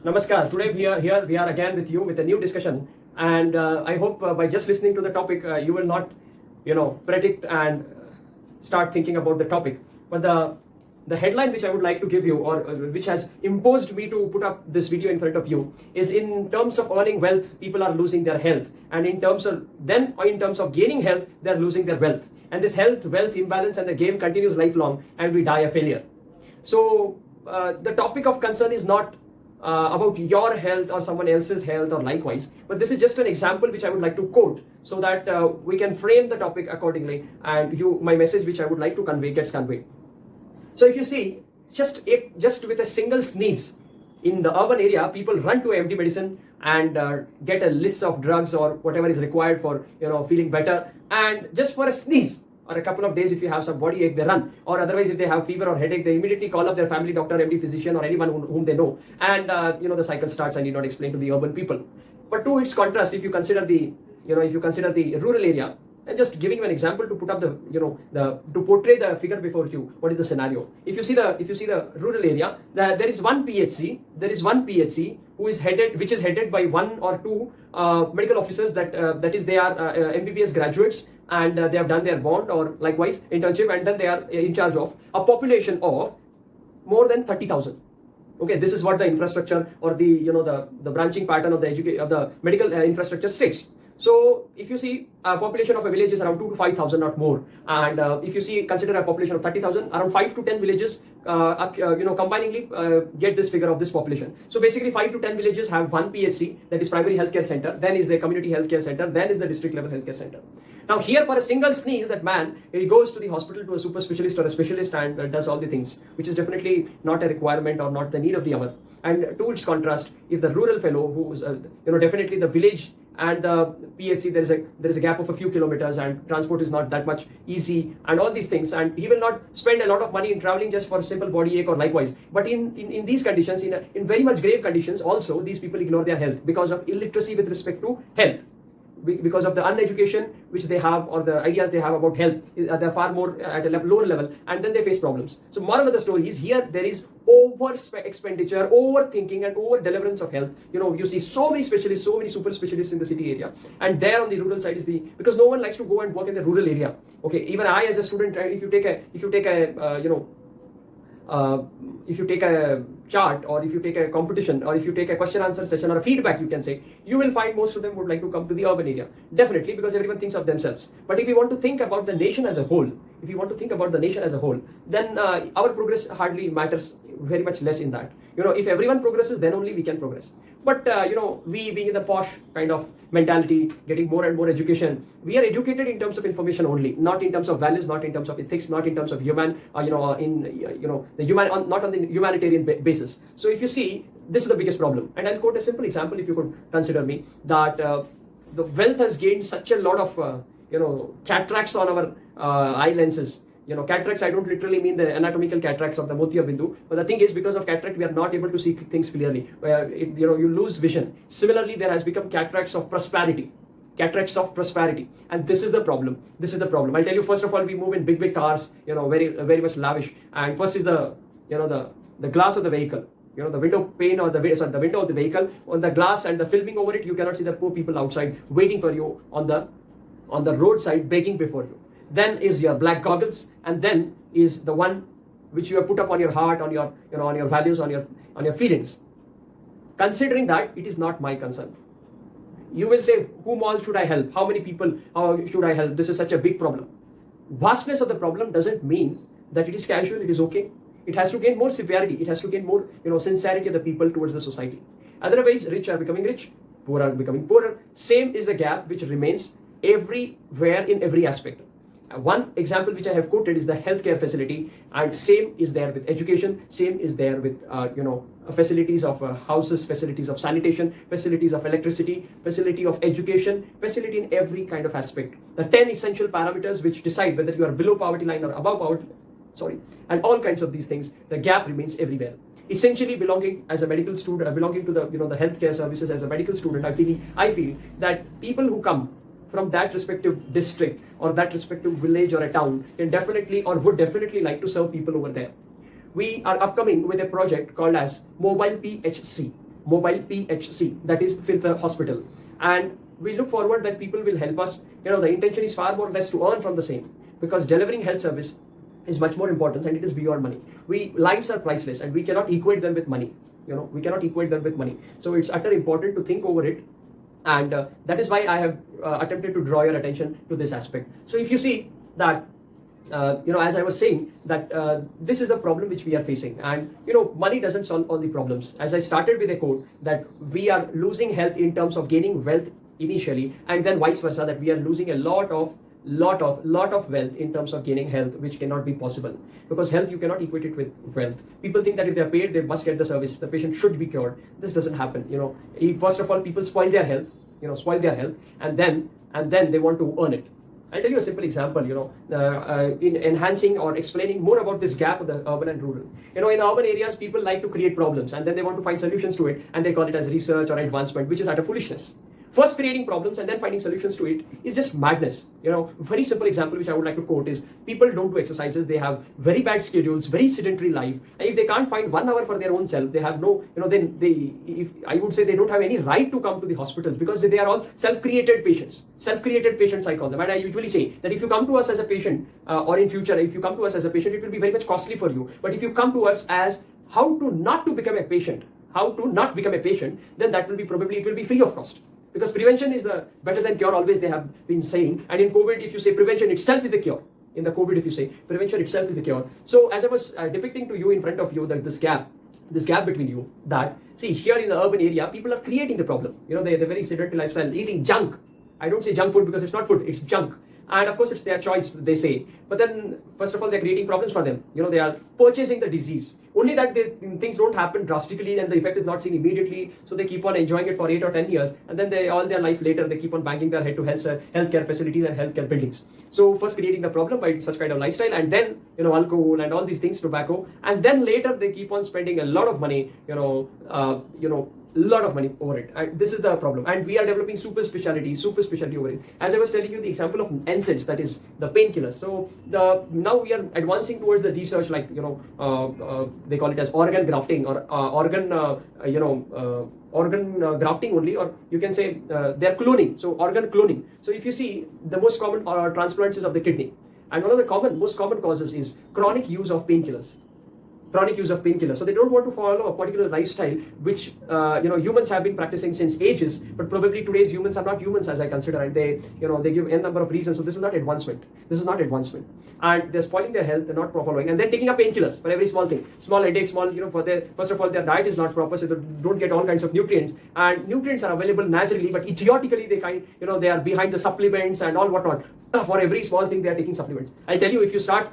Namaskar. Today we are again with you with a new discussion, and I hope by just listening to the topic you will not, predict and start thinking about the topic. But the headline which I would like to give you, or which has imposed me to put up this video in front of you, is in terms of earning wealth, people are losing their health, and in terms of gaining health, they are losing their wealth. And this wealth imbalance and the game continues lifelong, and we die a failure. So the topic of concern is not about your health or someone else's health or likewise, but this is just an example which I would like to quote so that we can frame the topic accordingly, and my message which I would like to convey gets conveyed. So if you see, just with a single sneeze in the urban area, people run to MD medicine and get a list of drugs or whatever is required for feeling better, and just for a sneeze or a couple of days, if you have some body ache, they run. Or otherwise, if they have fever or headache, they immediately call up their family doctor, MD physician, or anyone whom they know, and the cycle starts. I need not explain to the urban people. But to its contrast, if you consider the rural area, and just giving you an example to put up to portray the figure before you, what is the scenario? If you see the rural area, there is one PHC which is headed by one or two medical officers that is they are MBBS graduates, and they have done their bond or likewise internship, and then they are in charge of a population of more than 30,000. Okay, this is what the infrastructure or the branching pattern of the medical infrastructure states. So if you see a population of a village is around 2 to 5,000, not more. And if you consider a population of 30,000, around 5 to 10 villages, combiningly get this figure of this population. So basically 5 to 10 villages have one PHC, that is primary healthcare center, then is the community healthcare center, then is the district level healthcare center. Now here, for a single sneeze, that man, he goes to the hospital to a super specialist or a specialist and does all the things, which is definitely not a requirement or not the need of the hour. And to its contrast, if the rural fellow who is definitely the village and the PHC, there is a gap of a few kilometers, and transport is not that much easy, and all these things, and he will not spend a lot of money in traveling just for simple body ache or likewise. But in these conditions, in very much grave conditions also, these people ignore their health because of illiteracy with respect to health, because of the uneducation which they have, or the ideas they have about health. They're far more at a lower level, and then they face problems. So moral of the story is, here there is over expenditure, overthinking, and over deliverance of health. You see so many specialists, so many super specialists in the city area, and there on the rural side is because no one likes to go and work in the rural area. Okay, even I as a student, if you take a chart, or if you take a competition, or if you take a question answer session or a feedback, you can say, you will find most of them would like to come to the urban area, definitely, because everyone thinks of themselves. But if you want to think about the nation as a whole, then our progress hardly matters, very much less in that. If everyone progresses, then only we can progress. But we being in the posh kind of mentality, getting more and more education, we are educated in terms of information only, not in terms of values, not in terms of ethics, not in terms of human, not on the humanitarian basis. So if you see, this is the biggest problem. And I'll quote a simple example, if you could consider me, that the wealth has gained such a lot of cataracts on our eye lenses. Cataracts, I don't literally mean the anatomical cataracts of the Motia Bindu, but the thing is, because of cataract, we are not able to see things clearly. You lose vision. Similarly, there has become cataracts of prosperity, and this is the problem. I'll tell you, first of all, we move in big cars, very very much lavish. And first is the glass of the vehicle. The window pane, or the window of the vehicle, on the glass and the filming over it, you cannot see the poor people outside waiting for you on the roadside, begging before you. Then is your black goggles, and then is the one which you have put up on your heart, on your on your values, on your feelings. Considering that, it is not my concern. You will say, whom all should I help? How many people should I help? This is such a big problem. Vastness of the problem doesn't mean that it is casual, it is okay. It has to gain more severity. It has to gain more sincerity of the people towards the society. Otherwise, rich are becoming rich, poor are becoming poorer. Same is the gap which remains everywhere in every aspect. One example which I have quoted is the healthcare facility, and same is there with education, same is there with facilities of houses, facilities of sanitation, facilities of electricity, facility of education, facility in every kind of aspect. The 10 essential parameters which decide whether you are below poverty line or above poverty, and all kinds of these things, the gap remains everywhere. Essentially, belonging as a medical student, belonging to the the healthcare services as a medical student, I feel that people who come from that respective district or that respective village or a town can definitely or would definitely like to serve people over there. we are upcoming with a project called as Mobile PHC, that is Fifth Hospital. And we look forward that people will help us. The intention is far more or less to earn from the same, because delivering health service is much more important and it is beyond money. Lives are priceless and we cannot equate them with money. We cannot equate them with money. So it's utter important to think over it. And that is why I have attempted to draw your attention to this aspect. So if you see that, as I was saying, that this is the problem which we are facing, and money doesn't solve all the problems. As I started with a quote, that we are losing health in terms of gaining wealth initially, and then vice versa, that we are losing a lot of wealth in terms of gaining health, which cannot be possible, because health you cannot equate it with wealth. People think that if they are paid, they must get the service, the patient should be cured. This doesn't happen. First of all, people spoil their health, and then they want to earn it. I'll tell you a simple example, in enhancing or explaining more about this gap of the urban and rural. In urban areas, people like to create problems and then they want to find solutions to it, and they call it as research or advancement, which is utter foolishness. First creating problems and then finding solutions to it is just madness. Very simple example which I would like to quote is, people don't do exercises, they have very bad schedules, very sedentary life, and if they can't find 1 hour for their own self, they have no, I would say they don't have any right to come to the hospitals, because they are all self-created patients I call them. And I usually say that if you come to us as a patient, or in future if you come to us as a patient, it will be very much costly for you. But if you come to us as how to not become a patient, then that will be it will be free of cost. Because prevention is better than cure, always they have been saying. And in COVID, if you say prevention itself is the cure. In the COVID, if you say prevention itself is the cure. So as I was depicting to you in front of you, that this gap between you, that see here in the urban area, people are creating the problem. They're very sedentary lifestyle, eating junk. I don't say junk food because it's not food, it's junk. And of course, it's their choice, they say. But then, first of all, they're creating problems for them. They are purchasing the disease. Only that things don't happen drastically and the effect is not seen immediately. So they keep on enjoying it for 8 or 10 years. And then all their life later, they keep on banging their head to healthcare facilities and healthcare buildings. So first creating the problem by such kind of lifestyle, and then, alcohol and all these things, tobacco. And then later they keep on spending a lot of money, lot of money over it. And this is the problem. And we are developing super specialty over it. As I was telling you, the example of NSAIDs, that is the painkillers. So now we are advancing towards the research, like they call it as organ grafting, or organ grafting only, or you can say they're cloning. So organ cloning. So if you see, the most common transplants is of the kidney, and one of the most common causes is chronic use of painkillers. So they don't want to follow a particular lifestyle which humans have been practicing since ages, but probably today's humans are not humans, as I consider, and they give n number of reasons. So this is not advancement. And they're spoiling their health, they're not following, and then taking up painkillers for every small thing, small headache, first of all, their diet is not proper, so they don't get all kinds of nutrients, and nutrients are available naturally, but idiotically they are behind the supplements and all whatnot. For every small thing they are taking supplements. I'll tell you, if you start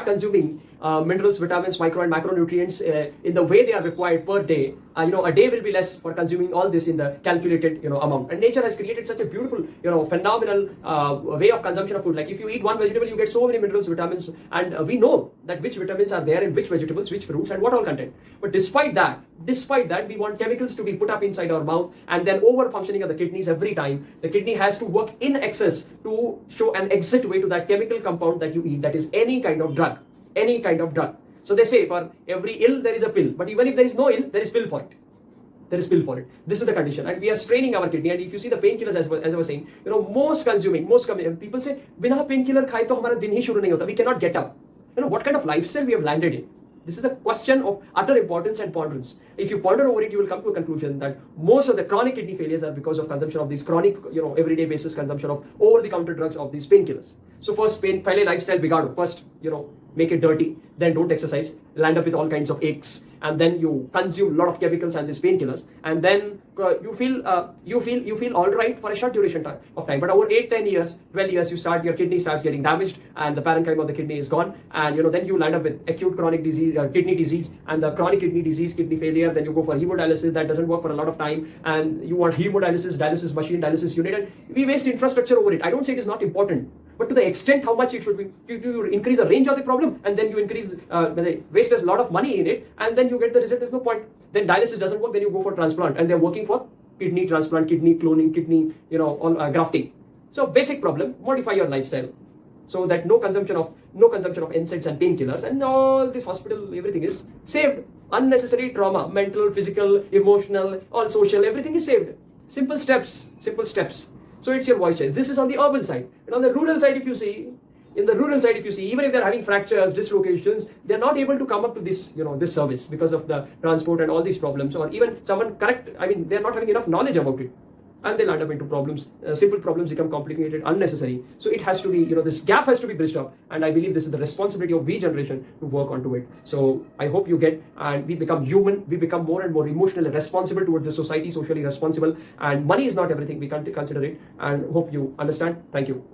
consuming minerals, vitamins, micro and macronutrients in the way they are required per day, a day will be less for consuming all this in the calculated amount. And nature has created such a beautiful phenomenal way of consumption of food. Like if you eat one vegetable, you get so many minerals, vitamins, and we know that which vitamins are there in which vegetables, which fruits, and what all content. But despite that, we want chemicals to be put up inside our mouth, and then over functioning of the kidneys every time. The kidney has to work in excess to show an exit way to that chemical compound that you eat, that is any kind of drug. So they say for every ill there is a pill, but even if there is no ill, there is pill for it. This is the condition, and we are straining our kidney. And if you see the painkillers, as I was saying, most people say, "Bina painkiller खाए तो हमारा दिन ही शुरू नहीं होता." We cannot get up. What kind of lifestyle we have landed in? This is a question of utter importance and ponderance. If you ponder over it, you will come to a conclusion that most of the chronic kidney failures are because of consumption of these chronic, everyday basis consumption of over-the-counter drugs, of these painkillers. So first, pehle lifestyle bigado. First, make it dirty. Then don't exercise. Land up with all kinds of aches, and then you consume a lot of chemicals and these painkillers, and then you feel all right for a short duration of time. But over 8, 10 years, 12 years, your kidney starts getting damaged, and the parenchyma of the kidney is gone, and then you land up with acute chronic disease, kidney disease, and the chronic kidney disease, kidney failure. Then you go for hemodialysis. That doesn't work for a lot of time, and you want hemodialysis, dialysis machine, dialysis unit, and we waste infrastructure over it. I don't say it is not important, but to the extent how much it should be, you increase the range of the problem, and then you increase, waste a lot of money in it, and then you get the result. There's no point. Then dialysis doesn't work. Then you go for transplant, and they're working for kidney transplant, kidney cloning, kidney, grafting. So basic problem: modify your lifestyle, so that no consumption of no consumption of NSAIDs and painkillers, and all this hospital, everything is saved. Unnecessary trauma, mental, physical, emotional, all social, everything is saved. Simple steps, simple steps. So it's your voice choice. This is on the urban side. And on the rural side, if you see, even if they're having fractures, dislocations, they're not able to come up to this, this service because of the transport and all these problems, or even someone they're not having enough knowledge about it. And they'll end up into problems. Simple problems become complicated, unnecessary. So it has to be, this gap has to be bridged up. And I believe this is the responsibility of we generation to work onto it. So I hope you get, and we become human. We become more and more emotionally responsible towards the society, socially responsible. And money is not everything. We can't consider it. And hope you understand. Thank you.